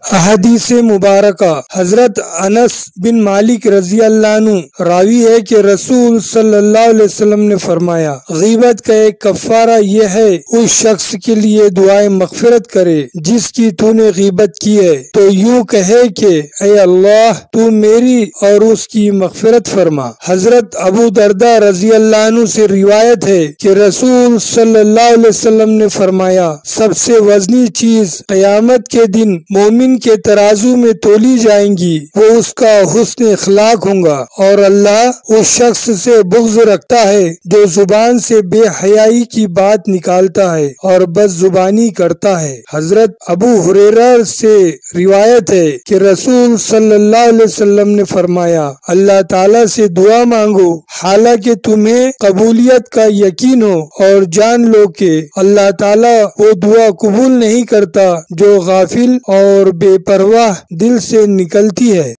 احادیث مبارکہ۔ حضرت انس بن مالک رضی اللہ عنہ راوی ہے کہ رسول صلی اللہ علیہ وسلم نے فرمایا، غیبت کا ایک کفارہ یہ ہے اس شخص کے لیے دعائے مغفرت کرے جس کی تو نے غیبت کی ہے، تو یوں کہے کہ اے اللہ تو میری اور اس کی مغفرت فرما۔ حضرت ابو درداء رضی اللہ عنہ سے روایت ہے کہ رسول صلی اللہ علیہ وسلم نے فرمایا، سب سے وزنی چیز قیامت کے دن مومن کے ترازو میں تولی جائیں گی، وہ اس کا حسن اخلاق ہوگا، اور اللہ اس شخص سے بغض رکھتا ہے جو زبان سے بے حیائی کی بات نکالتا ہے اور بد زبانی کرتا ہے۔ حضرت ابو ہریرہ سے روایت ہے کہ رسول صلی اللہ علیہ وسلم نے فرمایا، اللہ تعالیٰ سے دعا مانگو حالانکہ تمہیں قبولیت کا یقین ہو، اور جان لو کہ اللہ تعالیٰ وہ دعا قبول نہیں کرتا جو غافل اور بے پرواہ دل سے نکلتی ہے۔